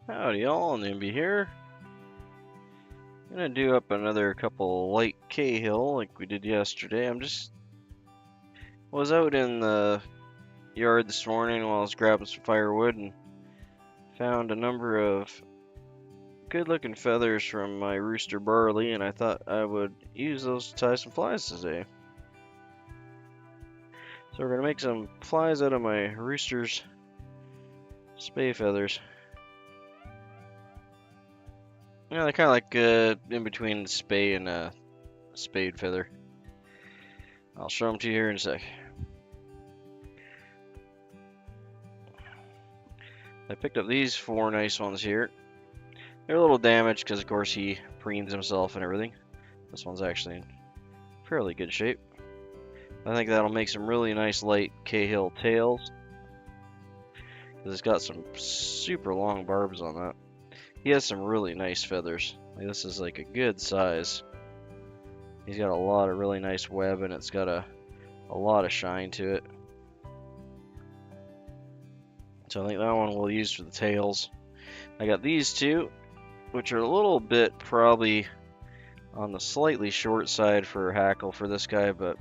Howdy y'all, Nimby here. Gonna do up another couple Light Cahill like we did yesterday. Was out in the yard this morning while I was grabbing some firewood and found a number of good looking feathers from my rooster barley, and I thought I would use those to tie some flies today. So we're gonna make some flies out of my rooster's spay feathers. Yeah, they're kind of like in between the spay and a spade feather. I'll show them to you here in a sec. I picked up these 4 nice ones here. They're a little damaged because, of course, he preens himself and everything. This one's actually in fairly good shape. I think that'll make some really nice Light Cahill tails, because it's got some super long barbs on that. He has some really nice feathers. Like, this is like a good size. He's got a lot of really nice web, and it's got a lot of shine to it. So I think that one we'll use for the tails. I got these two, which are a little bit probably on the slightly short side for hackle for this guy, but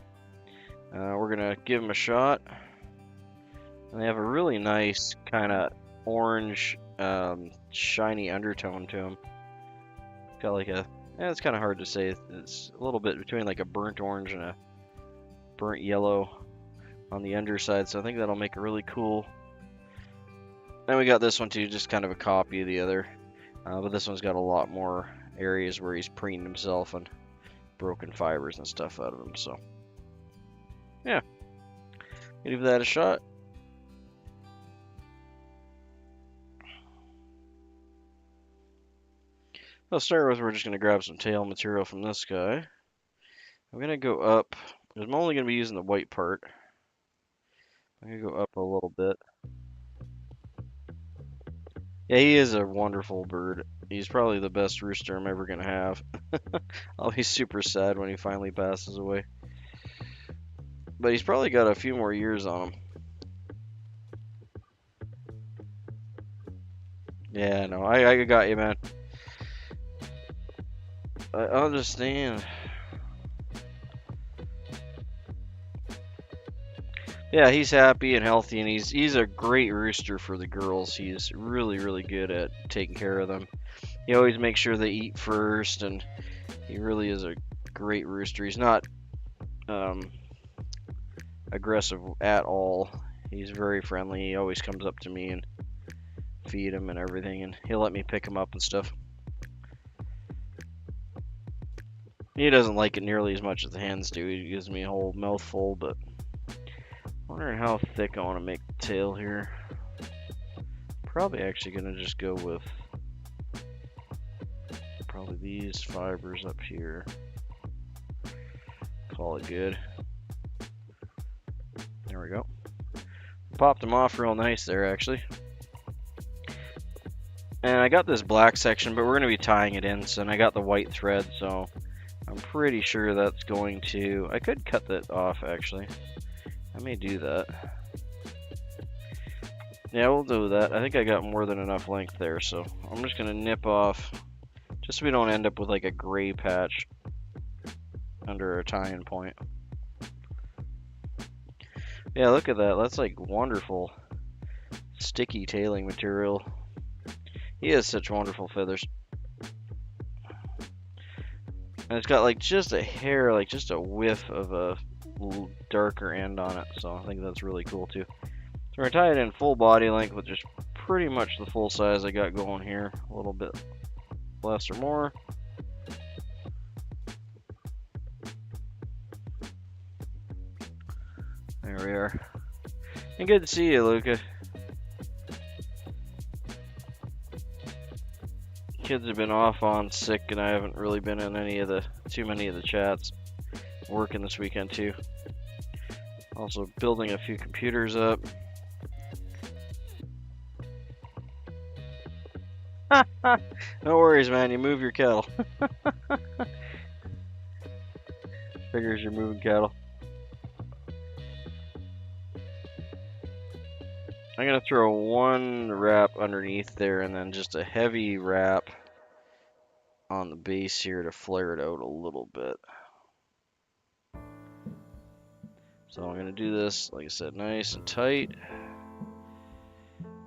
we're gonna give him a shot. And they have a really nice kind of orange, shiny undertone to them. Got like a, it's kind of hard to say. It's a little bit between like a burnt orange and a burnt yellow on the underside, so I think that'll make a really cool. Then we got this one too, just kind of a copy of the other, but this one's got a lot more areas where he's preened himself and broken fibers and stuff out of him. So yeah, give that a shot. I'll start with, we're just going to grab some tail material from this guy. I'm going to go up, because I'm only going to be using the white part. I'm going to go up a little bit. Yeah, he is a wonderful bird. He's probably the best rooster I'm ever going to have. I'll be super sad when he finally passes away. But he's probably got a few more years on him. Yeah, no, I got you, man. I understand. Yeah, he's happy and healthy, and he's a great rooster for the girls. He's really, really good at taking care of them. He always makes sure they eat first, and he really is a great rooster. He's not aggressive at all. He's very friendly. He always comes up to me and feed him and everything, and he'll let me pick him up and stuff. He doesn't like it nearly as much as the hens do. He gives me a whole mouthful, but wondering how thick I want to make the tail here. Probably actually gonna just go with probably these fibers up here. Call it good. There we go. Popped them off real nice there, actually. And I got this black section, but we're gonna be tying it in, so, and I got the white thread, so I'm pretty sure that's going to, I could cut that off actually. I may do that. Yeah, we'll do that. I think I got more than enough length there, so I'm just gonna nip off, just so we don't end up with like a gray patch under our tying point. Yeah, look at that. That's like wonderful sticky tailing material. He has such wonderful feathers. And it's got like just a hair, like just a whiff of a darker end on it, so I think that's really cool too. So we're gonna tie it in full body length with just pretty much the full size I got going here, a little bit less or more. There we are. And good to see you, Luca. Kids have been off on sick, and I haven't really been in too many of the chats. Working this weekend too. Also building a few computers up. No worries, man. You move your cattle. Figures you're moving cattle. I I'm gonna throw one wrap underneath there and then just a heavy wrap on the base here to flare it out a little bit. So I'm gonna do this, like I said, nice and tight.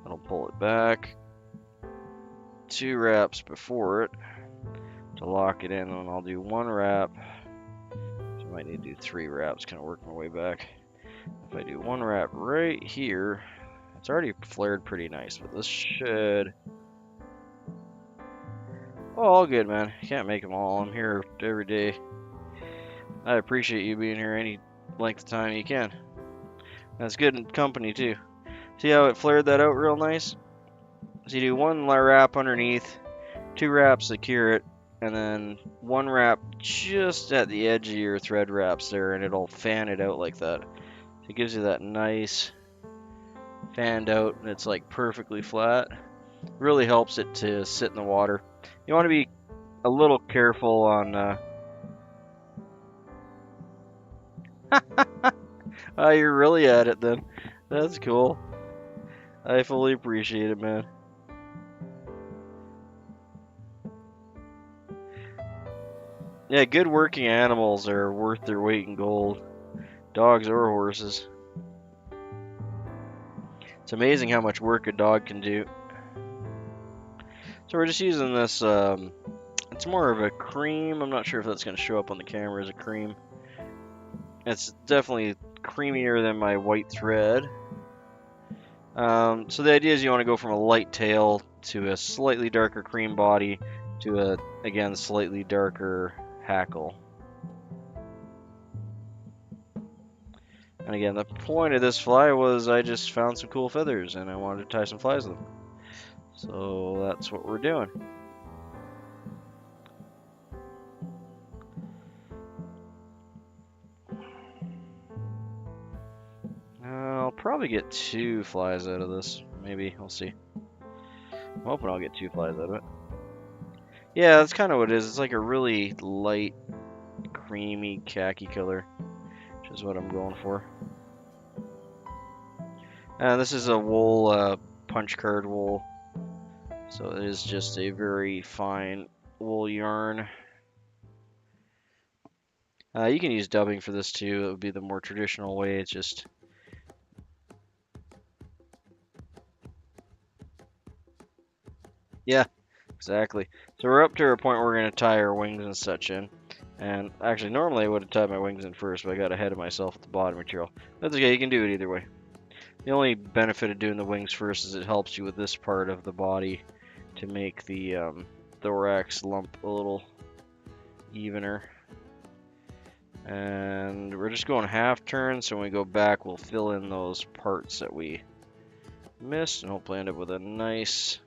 I'll pull it back. 2 wraps before it to lock it in, and I'll do 1 wrap. So I might need to do 3 wraps, kind of work my way back. If I do 1 wrap right here, it's already flared pretty nice, but this should... Oh, all good, man. Can't make them all. I'm here every day. I appreciate you being here any length of time you can. That's good in company, too. See how it flared that out real nice? So you do 1 wrap underneath, 2 wraps secure it, and then 1 wrap just at the edge of your thread wraps there, and it'll fan it out like that. So it gives you that nice fanned out, and it's like perfectly flat. Really helps it to sit in the water. You want to be a little careful on... Oh, you're really at it then. That's cool. I fully appreciate it, man. Yeah, good working animals are worth their weight in gold. Dogs or horses. It's amazing how much work a dog can do. So we're just using this, it's more of a cream. I'm not sure if that's going to show up on the camera as a cream. It's definitely creamier than my white thread. So the idea is you want to go from a light tail to a slightly darker cream body to a, again, slightly darker hackle. And again, the point of this fly was I just found some cool feathers and I wanted to tie some flies with them. So that's what we're doing. I'll probably get 2 flies out of this. Maybe, we'll see. I'm hoping I'll get 2 flies out of it. Yeah, that's kind of what it is. It's like a really light, creamy khaki color, which is what I'm going for. And this is a wool, punch card wool. So it is just a very fine wool yarn. You can use dubbing for this too. It would be the more traditional way. It's just... Yeah, exactly. So we're up to a point where we're going to tie our wings and such in. And actually, normally I would have tied my wings in first, but I got ahead of myself with the bottom material. That's okay, you can do it either way. The only benefit of doing the wings first is it helps you with this part of the body to make the thorax lump a little evener. And we're just going half turn, so when we go back, we'll fill in those parts that we missed, and hopefully end up with a nice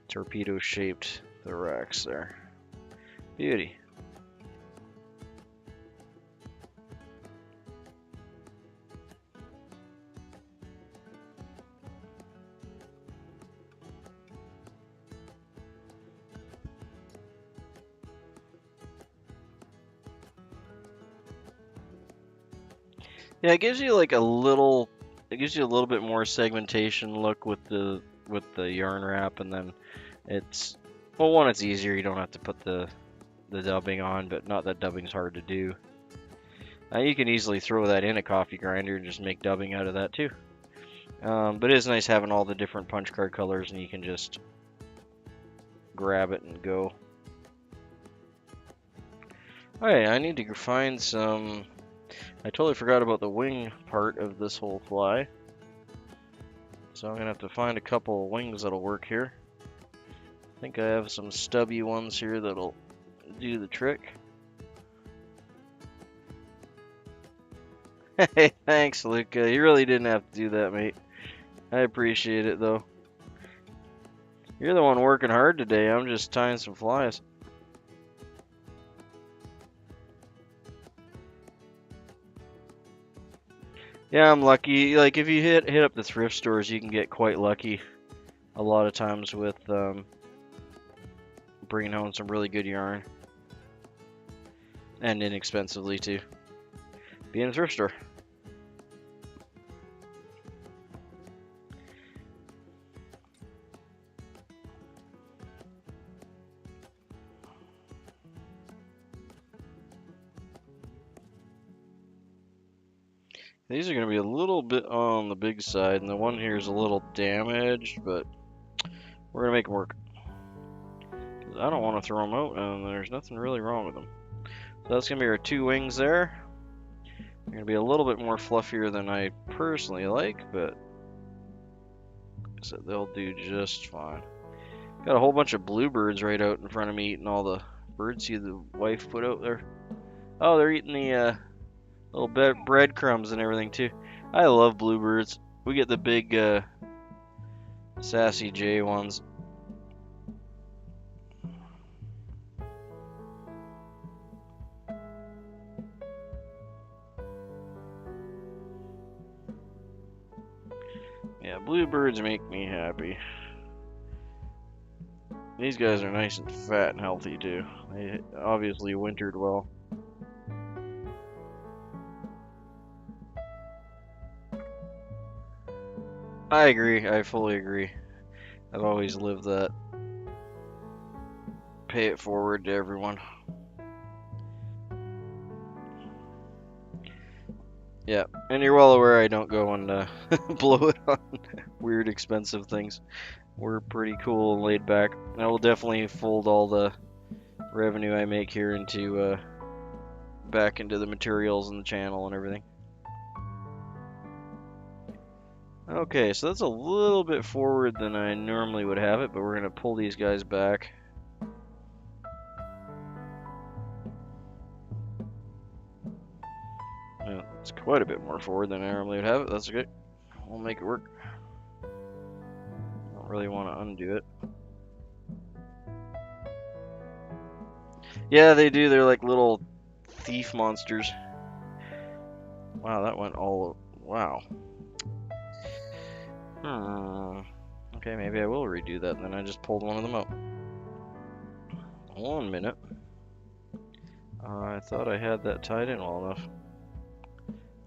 torpedo-shaped thorax there. Beauty. Yeah, it gives you like a little, it gives you a little bit more segmentation look with the yarn wrap, and then it's, well, one, it's easier. You don't have to put the dubbing on, but not that dubbing's hard to do. You can easily throw that in a coffee grinder and just make dubbing out of that too. But it is nice having all the different punch card colors, and you can just grab it and go. Alright, I need to find some... I totally forgot about the wing part of this whole fly. So I'm going to have to find a couple wings that'll work here. I think I have some stubby ones here that'll do the trick. Hey, thanks, Luca. You really didn't have to do that, mate. I appreciate it, though. You're the one working hard today. I'm just tying some flies. Yeah, I'm lucky. Like, if you hit up the thrift stores, you can get quite lucky a lot of times with bringing home some really good yarn. And inexpensively, too. Be in a thrift store. These are going to be a little bit on the big side, and the one here is a little damaged, but we're going to make them work. 'Cause I don't want to throw them out, and there's nothing really wrong with them. So that's going to be our 2 wings there. They're going to be a little bit more fluffier than I personally like, but so they'll do just fine. Got a whole bunch of bluebirds right out in front of me eating all the birdseed the wife put out there. Oh, they're eating the little breadcrumbs and everything too. I love bluebirds. We get the big Sassy J ones. Yeah, bluebirds make me happy. These guys are nice and fat and healthy too. They obviously wintered well. I agree. I fully agree. I've always lived that. Pay it forward to everyone. Yeah, and you're well aware I don't go and blow it on weird expensive things. We're pretty cool and laid back. I will definitely fold all the revenue I make here into back into the materials and the channel and everything. Okay, so that's a little bit forward than I normally would have it, but we're going to pull these guys back. Yeah, it's quite a bit more forward than I normally would have it. That's okay. We'll make it work. Don't really want to undo it. Yeah, they do. They're like little thief monsters. Wow, that went all... Wow. Okay, maybe I will redo that, and then I just pulled one of them out. 1 minute. I thought I had that tied in well enough.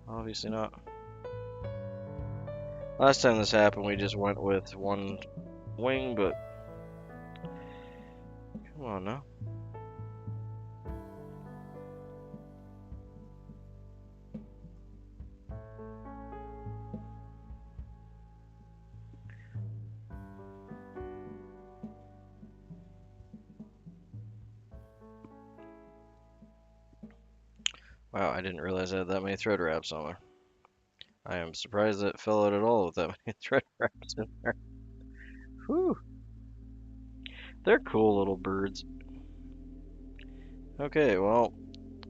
Obviously not. Last time this happened, we just went with 1 wing, but... Come on now. Wow, I didn't realize I had that many thread wraps on there. I am surprised that it fell out at all with that many thread wraps in there. Whew. They're cool little birds. Okay, well,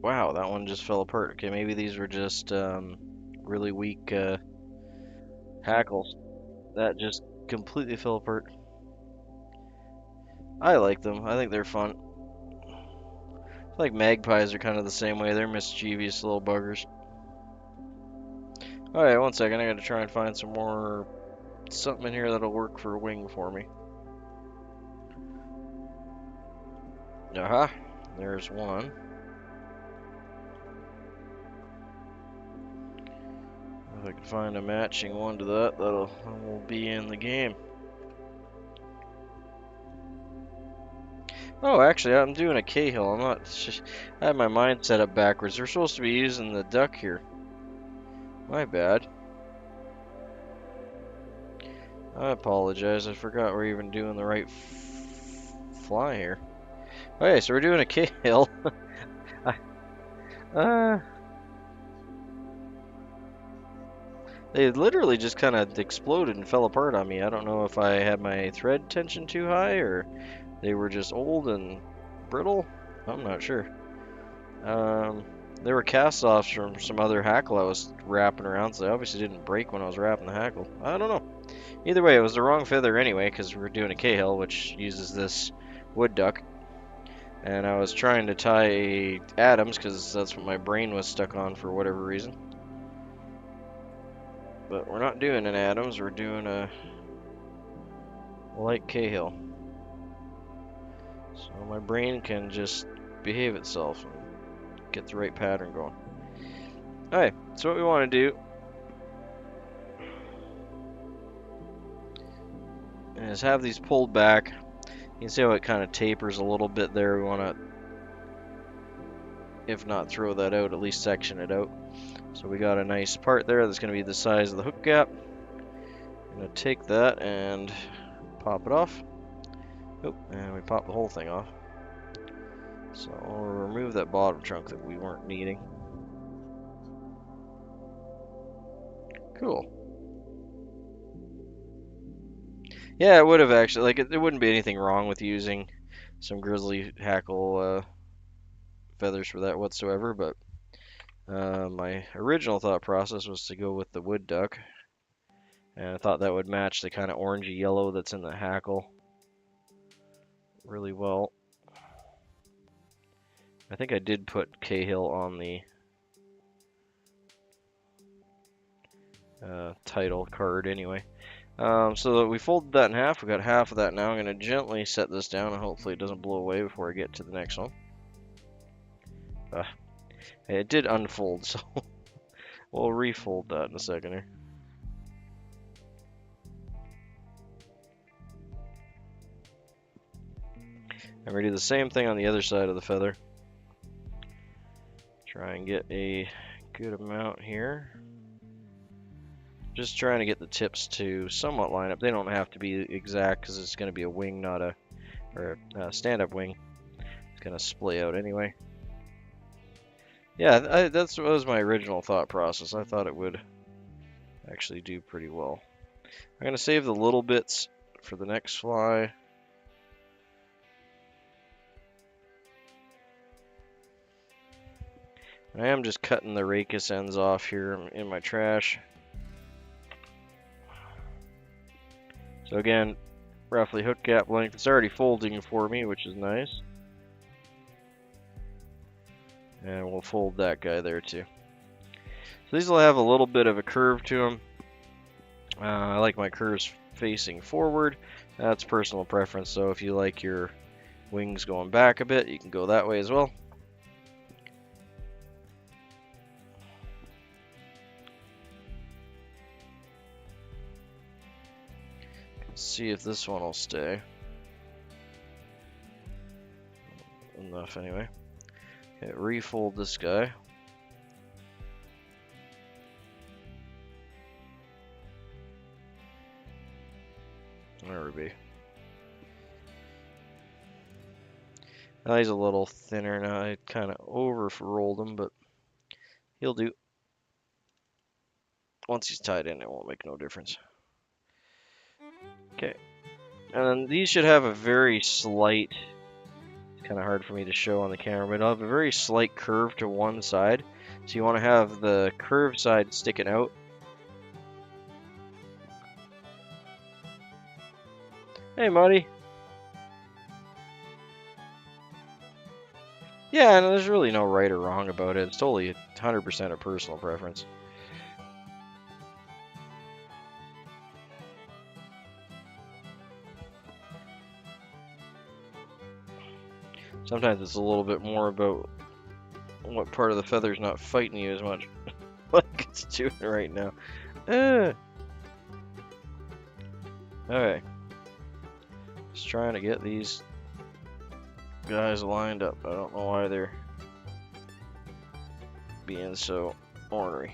wow, that one just fell apart. Okay, maybe these were just really weak hackles. That just completely fell apart. I like them. I think they're fun. I feel like magpies are kind of the same way. They're mischievous little buggers. Alright, 1 second. I gotta try and find some more... something in here that'll work for a wing for me. Aha! There's one. If I can find a matching one to that, will be in the game. Oh, actually, I'm doing a Cahill. I'm not... I had my mind set up backwards. We're supposed to be using the duck here. My bad. I apologize. I forgot we're even doing the right fly here. Okay, so we're doing a Cahill. They literally just kind of exploded and fell apart on me. I don't know if I had my thread tension too high or they were just old and brittle. I'm not sure. They were cast-offs from some other hackle I was wrapping around, so they obviously didn't break when I was wrapping the hackle. I don't know. Either way, it was the wrong feather anyway, because we're doing a Cahill, which uses this wood duck. And I was trying to tie Adams, because that's what my brain was stuck on for whatever reason. But we're not doing an Adams, we're doing a Light Cahill. So my brain can just behave itself and get the right pattern going. Alright, so what we want to do is have these pulled back. You can see how it kind of tapers a little bit there. We want to if not throw that out, at least section it out. So we got a nice part there that's going to be the size of the hook gap. I'm going to take that and pop it off. Oh, and we pop the whole thing off. So we'll remove that bottom trunk that we weren't needing. Cool. Yeah, it would have actually, like, there wouldn't be anything wrong with using some grizzly hackle feathers for that whatsoever, but my original thought process was to go with the wood duck, and I thought that would match the kind of orangey yellow that's in the hackle really well. I think I did put Cahill on the title card anyway. So we folded that in half. We got half of that now. I'm going to gently set this down and hopefully it doesn't blow away before I get to the next one. It did unfold, so we'll refold that in a second here. And we do the same thing on the other side of the feather. Try and get a good amount here. Just trying to get the tips to somewhat line up. They don't have to be exact because it's going to be a wing, not a stand-up wing. It's going to splay out anyway. Yeah, that was my original thought process. I thought it would actually do pretty well. I'm going to save the little bits for the next fly. And I am just cutting the rachis ends off here in my trash. So again, roughly hook gap length. It's already folding for me, which is nice. And we'll fold that guy there too. So these will have a little bit of a curve to them. I like my curves facing forward. That's personal preference, so if you like your wings going back a bit, you can go that way as well. Let's see if this one will stay. Enough anyway. Okay, refold this guy. There we be. Now he's a little thinner now. I kind of over-rolled him, but he'll do. Once he's tied in, it won't make no difference. Okay. And then these should have a very slight, it's kind of hard for me to show on the camera, but it'll have a very slight curve to one side. So you want to have the curved side sticking out. Hey, Muddy. Yeah, and there's really no right or wrong about it. It's totally 100% a personal preference. Sometimes it's a little bit more about what part of the feather's not fighting you as much. Like it's doing right now. Okay. Just trying to get these guys lined up. I don't know why they're being so ornery.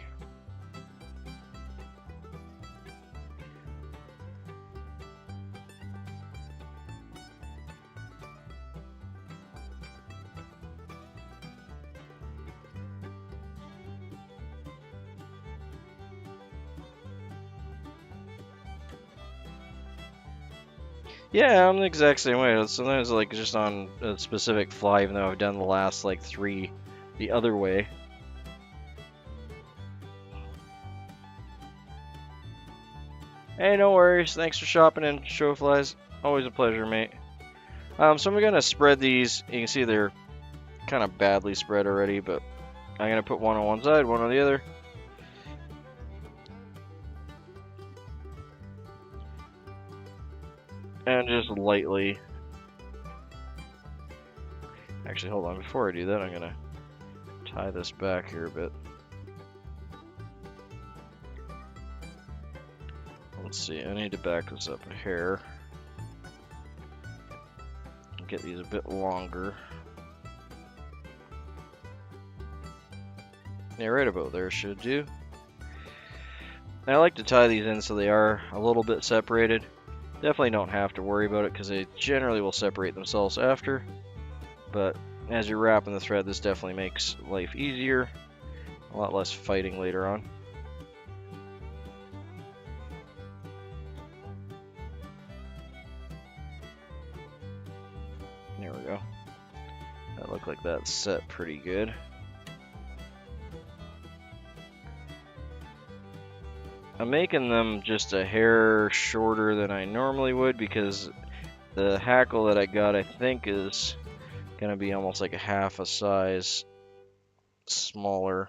Yeah, I'm the exact same way. Sometimes like just on a specific fly, even though I've done the last like 3 the other way. Hey, no worries. Thanks for shopping in, Show Flies. Always a pleasure, mate. So I'm gonna spread these. You can see they're kind of badly spread already, but I'm gonna put one on one side, one on the other. And just lightly. Actually, hold on. Before I do that, I'm gonna tie this back here a bit. Let's see. I need to back this up a hair. Get these a bit longer. Yeah, right about there should do. And I like to tie these in so they are a little bit separated. Definitely don't have to worry about it because they generally will separate themselves after. But as you're wrapping the thread, this definitely makes life easier. A lot less fighting later on. There we go. That looked like that's set pretty good. I'm making them just a hair shorter than I normally would because the hackle that I got, I think, is going to be almost like a half a size smaller.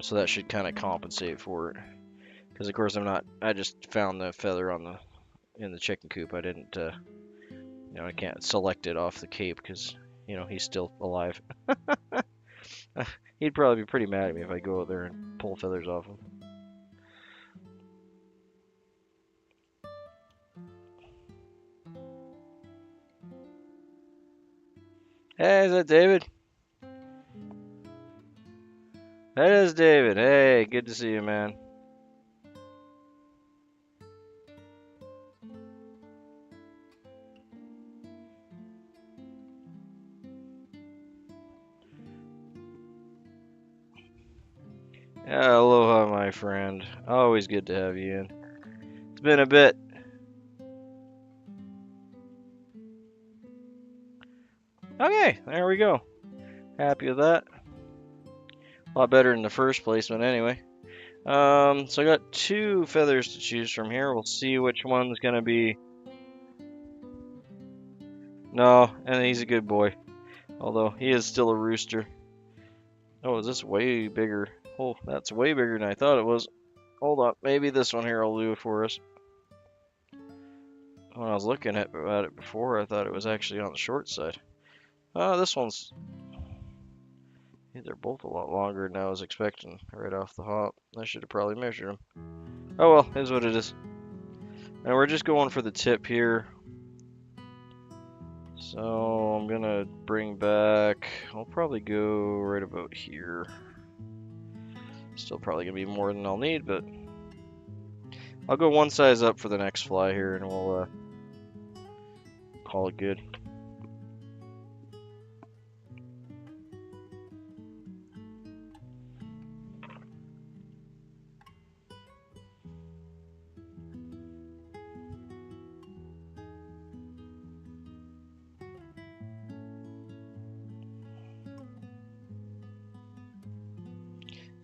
So that should kind of compensate for it. Because of course I just found the feather in the chicken coop. I didn't, I can't select it off the cape because, he's still alive. He'd probably be pretty mad at me if I go out there and pull feathers off him. Hey, is that David? That is David. Hey, good to see you, man. Aloha, my friend. Always good to have you in. It's been a bit. Okay, there we go. Happy with that. A lot better than the first placement anyway. So I got 2 feathers to choose from here. We'll see which one's gonna be. No, and he's a good boy. Although he is still a rooster. Oh, is this way bigger? Oh, that's way bigger than I thought it was. Hold on, maybe this one here will do for us. When I was looking at it before, I thought it was actually on the short side. This one's. They're both a lot longer than I was expecting right off the hop. I should have probably measured them. Oh well, is what it is. And we're just going for the tip here. So I'm gonna bring back. I'll probably go right about here. Still probably gonna be more than I'll need, but I'll go one size up for the next fly here, and we'll call it good.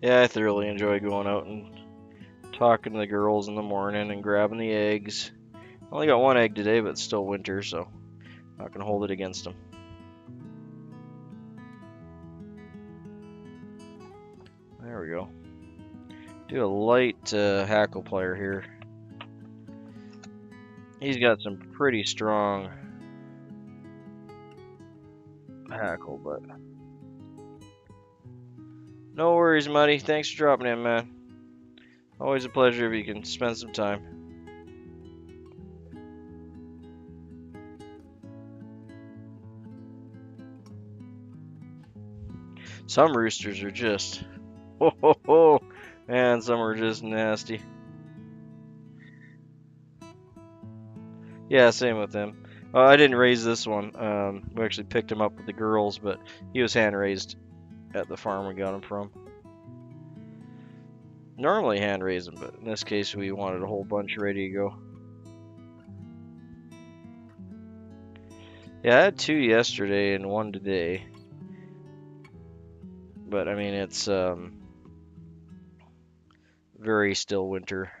Yeah, I thoroughly enjoy going out and talking to the girls in the morning and grabbing the eggs. I only got 1 egg today, but it's still winter, so I'm not gonna hold it against them. There we go. Do a light hackle plier here. He's got some pretty strong hackle, but no worries, Muddy. Thanks for dropping in, man. Always a pleasure if you can spend some time. Some roosters are just, and some are just nasty. Yeah, same with him. I didn't raise this one. We actually picked him up with the girls, but he was hand raised at the farm we got him from. Normally hand raise them, but in this case we wanted a whole bunch ready to go. Yeah, I had 2 yesterday and 1 today. But I mean, it's very still winter.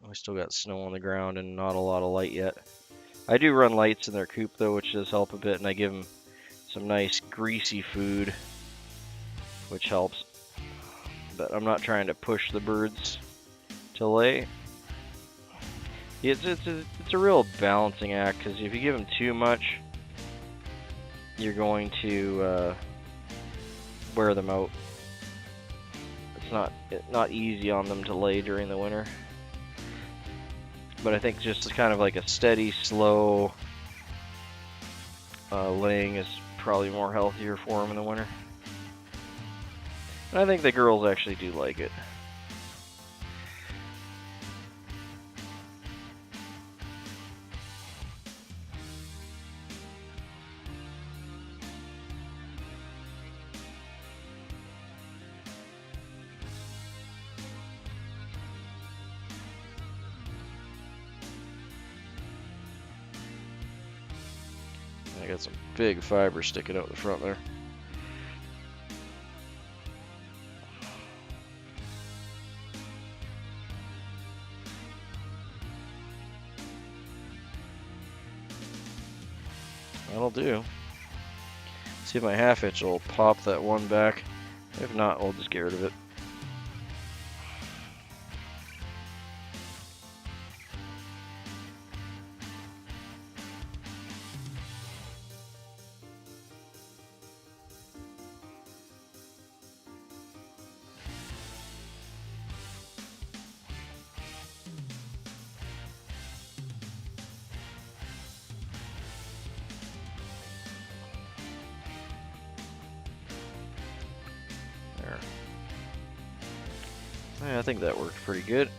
We still got snow on the ground and not a lot of light yet. I do run lights in their coop though, which does help a bit, and I give them some nice greasy food, which helps. But I'm not trying to push the birds to lay. It's a real balancing act, because if you give them too much, you're going to wear them out. It's not easy on them to lay during the winter. But I think just kind of like a steady, slow laying is probably more healthier for them in the winter. And I think the girls actually do like it. I got some big fiber sticking out the front there. That'll do. See if my half hitch will pop that one back. If not, we'll just get rid of it. Yeah, I think that worked pretty good.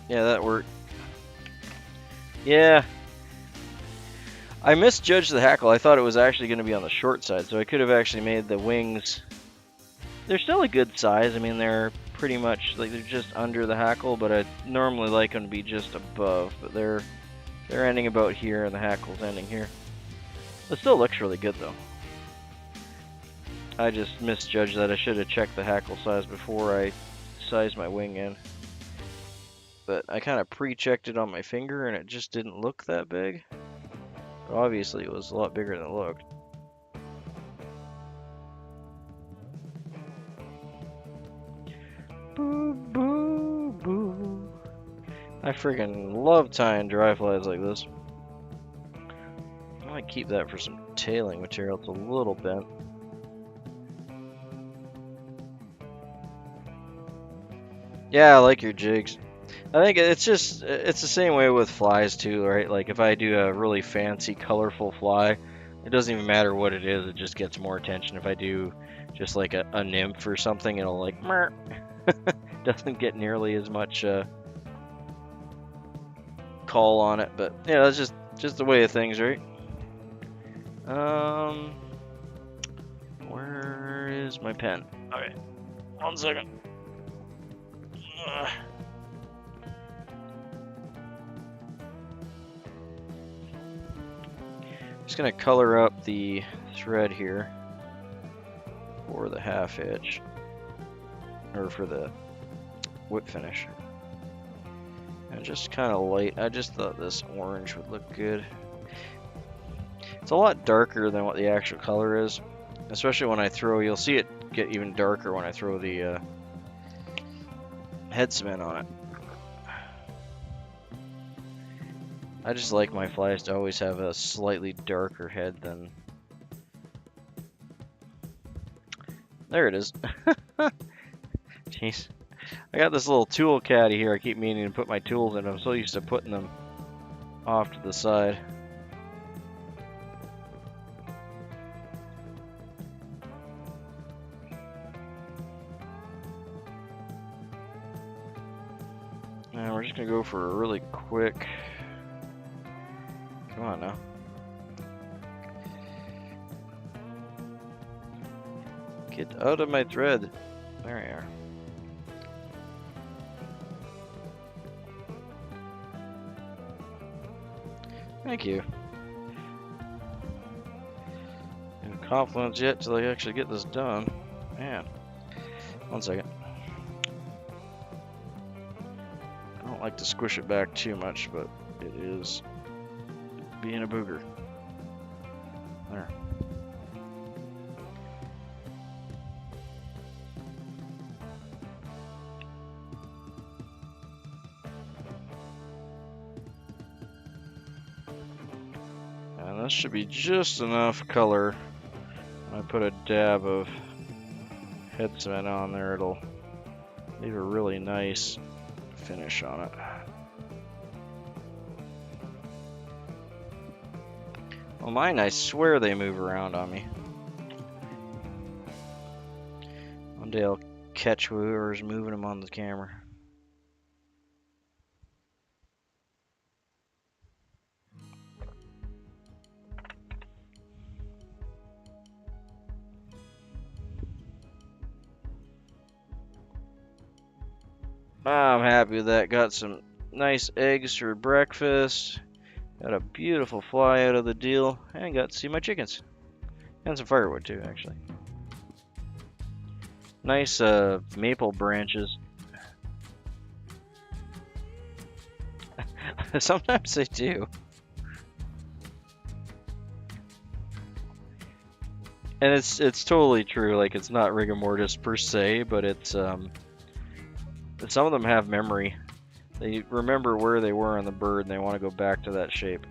Yeah, that worked. Yeah. I misjudged the hackle. I thought it was actually going to be on the short side, so I could have actually made the wings... They're still a good size. I mean, they're pretty much, like, they're just under the hackle, but I normally like them to be just above. But they're ending about here, and the hackle's ending here. It still looks really good, though. I just misjudged that. I should have checked the hackle size before I sized my wing in. But I kind of pre-checked it on my finger and it just didn't look that big. But obviously it was a lot bigger than it looked. Boo, boo, boo. I freaking love tying dry flies like this. I might keep that for some tailing material. It's a little bent. Yeah, I like your jigs. I think it's the same way with flies too, right? Like if I do a really fancy, colorful fly, it doesn't even matter what it is, it just gets more attention. If I do just like a nymph or something, it'll like, doesn't get nearly as much call on it. But yeah, that's just the way of things, right? Where is my pen? Okay, 1 second. Just gonna color up the thread here for the half hitch, or for the whip finish. And just kind of light. I just thought this orange would look good. It's a lot darker than what the actual color is, especially when I throw. You'll see it get even darker when I throw the head cement on it. I just like my flies to always have a slightly darker head than... There it is. Jeez. I got this little tool caddy here. I keep meaning to put my tools in. I'm so used to putting them off to the side. Now we're just gonna go for a really quick... Come on now. Get out of my thread. There we are. Thank you. No compliments yet till I actually get this done. Man. 1 second. I don't like to squish it back too much, but it is being a booger. There. And this should be just enough color. When I put a dab of head cement on there, it'll leave a really nice finish on it. Well, mine, I swear they move around on me. One day I'll catch whoever's moving them on the camera. I'm happy with that. Got some nice eggs for breakfast. Got a beautiful fly out of the deal. And got to see my chickens. And some firewood too, actually. Nice maple branches. Sometimes they do. And it's totally true. Like, it's not rigor mortis per se, but it's some of them have memory. They remember where they were on the bird and they want to go back to that shape.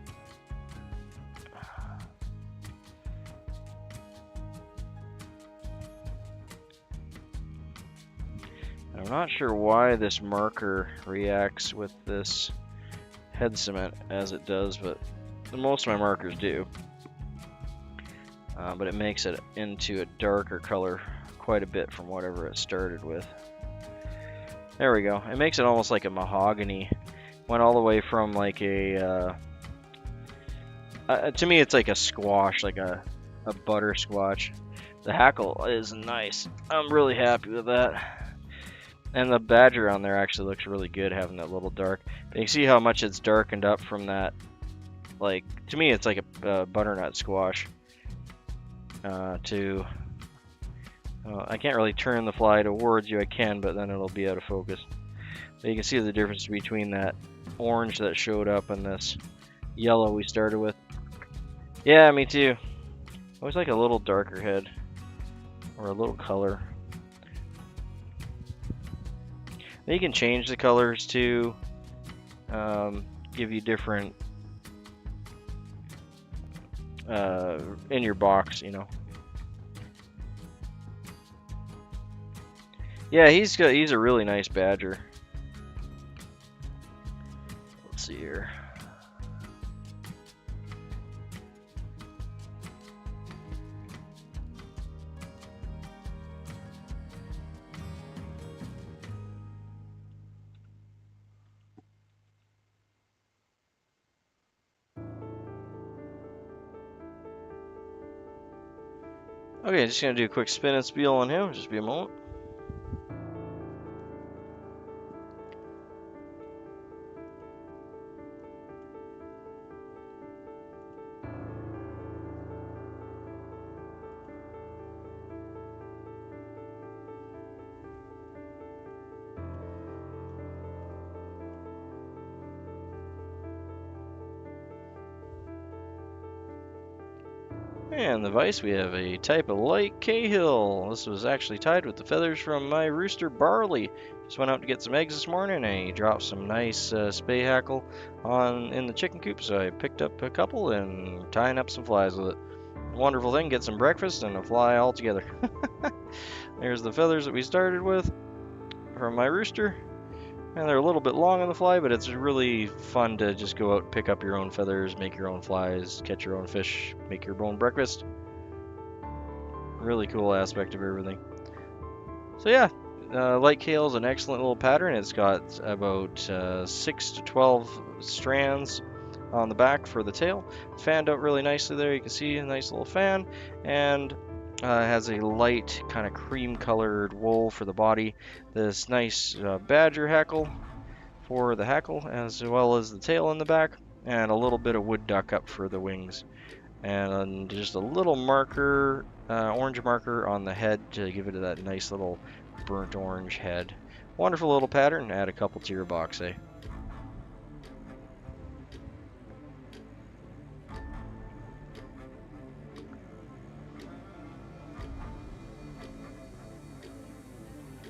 I'm not sure why this marker reacts with this head cement as it does, but most of my markers do. But it makes it into a darker color quite a bit from whatever it started with. There we go. It makes it almost like a mahogany. Went all the way from like a to me it's like a squash, like a butterscotch. The hackle is nice. I'm really happy with that. And the badger on there actually looks really good, having that little dark. But you see how much it's darkened up from that. Like, to me it's like a butternut squash. I can't really turn the fly towards you. I can, but then it'll be out of focus. But you can see the difference between that orange that showed up and this yellow we started with. Yeah, me too. I always like a little darker head or a little color. Then you can change the colors too, give you different in your box, you know. Yeah, he's a really nice badger. Let's see here. Okay, just gonna do a quick spin and spiel on him. Just be a moment. And the vise, we have a type of Light Cahill. This was actually tied with the feathers from my rooster Barley. Just went out to get some eggs this morning and he dropped some nice spay hackle in the chicken coop, so I picked up a couple and tying up some flies with it. Wonderful thing, get some breakfast and a fly all together. There's the feathers that we started with from my rooster. And they're a little bit long on the fly, but it's really fun to just go out and pick up your own feathers, make your own flies, catch your own fish, make your own breakfast. Really cool aspect of everything. So yeah, Light Cahill is an excellent little pattern. It's got about 6 to 12 strands on the back for the tail. Fanned out really nicely there. You can see a nice little fan. And has a light kind of cream colored wool for the body. This nice badger hackle for the hackle, as well as the tail in the back, and a little bit of wood duck up for the wings, and just a little marker, orange marker on the head to give it that nice little burnt orange head. Wonderful little pattern. Add a couple to your box, eh?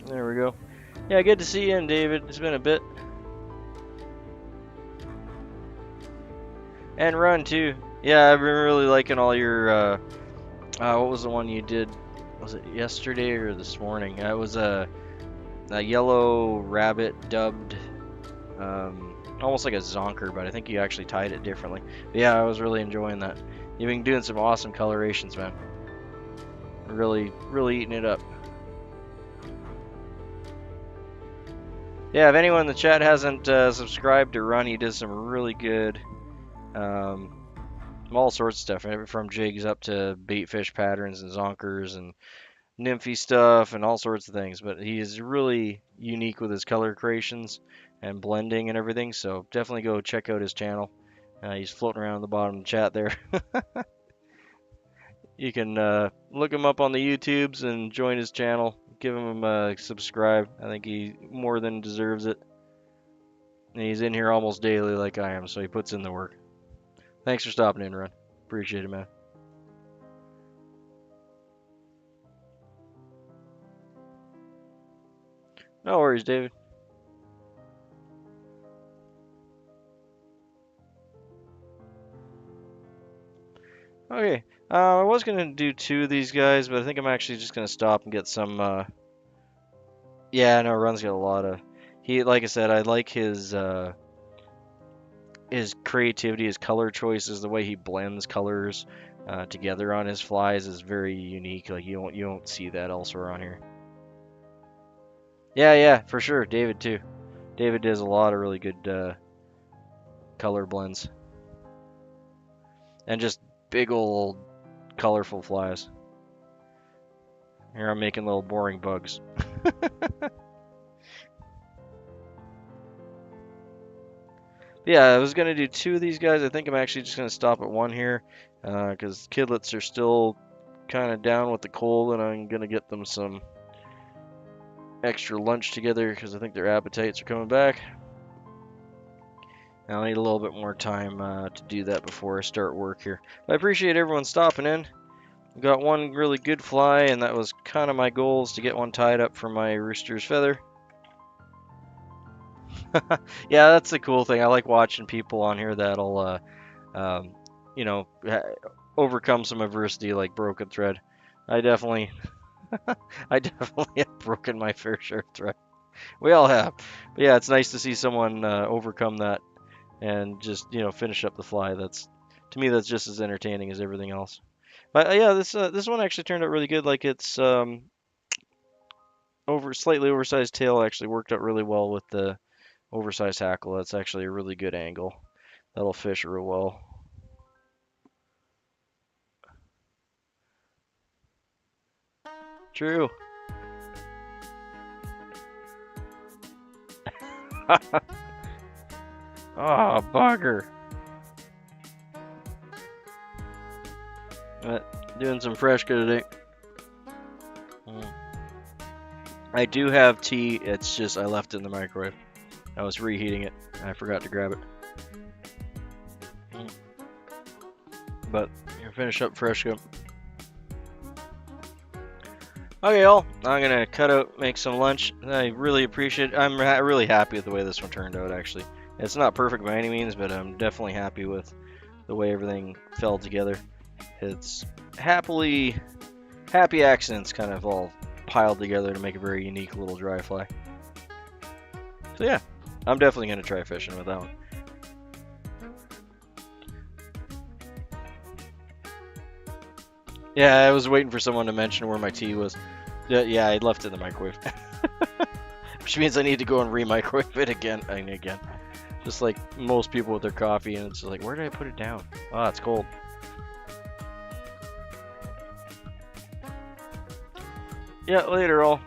There we go. Yeah, good to see you, and David. It's been a bit. And Run too. Yeah, I've been really liking all your. What was the one you did? Was it yesterday or this morning? It was a yellow rabbit dubbed, almost like a zonker, but I think you actually tied it differently. But yeah, I was really enjoying that. You've been doing some awesome colorations, man. Really, really eating it up. Yeah, if anyone in the chat hasn't subscribed to Run, he does some really good, all sorts of stuff, from jigs up to bait fish patterns and zonkers and nymphy stuff and all sorts of things. But he is really unique with his color creations and blending and everything. So definitely go check out his channel. He's floating around the bottom of the chat there. You can look him up on the YouTubes and join his channel. Give him a subscribe. I think he more than deserves it. And he's in here almost daily like I am, so he puts in the work. Thanks for stopping in, Ron. Appreciate it, man. No worries, David. Okay, I was going to do 2 of these guys, but I think I'm actually just going to stop and get some, yeah, no, Run's got a lot of, like I said, I like his creativity, his color choices, the way he blends colors together on his flies is very unique. Like you don't see that elsewhere on here. Yeah, for sure. David too. David does a lot of really good color blends. And just big old colorful flies. Here I'm making little boring bugs. Yeah, I was going to do 2 of these guys. I think I'm actually just going to stop at 1 here because kidlets are still kind of down with the cold, and I'm going to get them some extra lunch together because I think their appetites are coming back. I'll need a little bit more time to do that before I start work here. But I appreciate everyone stopping in. We got 1 really good fly, and that was kind of my goal, is to get 1 tied up for my rooster's feather. Yeah, that's the cool thing. I like watching people on here that'll, you know, overcome some adversity like broken thread. I definitely have broken my fair share of thread. We all have. But yeah, it's nice to see someone overcome that and just, finish up the fly. To me, that's just as entertaining as everything else. But yeah, this one actually turned out really good. Like it's slightly oversized tail actually worked out really well with the oversized hackle. That's actually a really good angle. That'll fish real well. True. Ah, bugger. Doing some fresh good today. I do have tea. It's just I left it in the microwave. I was reheating it. I forgot to grab it. But you're finish up fresh go. Okay, y'all. I'm gonna cut out, make some lunch. I really appreciate it. I'm really happy with the way this one turned out. Actually, it's not perfect by any means, but I'm definitely happy with the way everything fell together. It's happy accidents kind of all piled together to make a very unique little dry fly. So yeah, I'm definitely gonna try fishing with that one. Yeah, I was waiting for someone to mention where my tea was. Yeah, I left it in the microwave. Which means I need to go and re-microwave it again and again. Just like most people with their coffee, and it's like, where did I put it down? Oh, it's cold. Yeah, later all.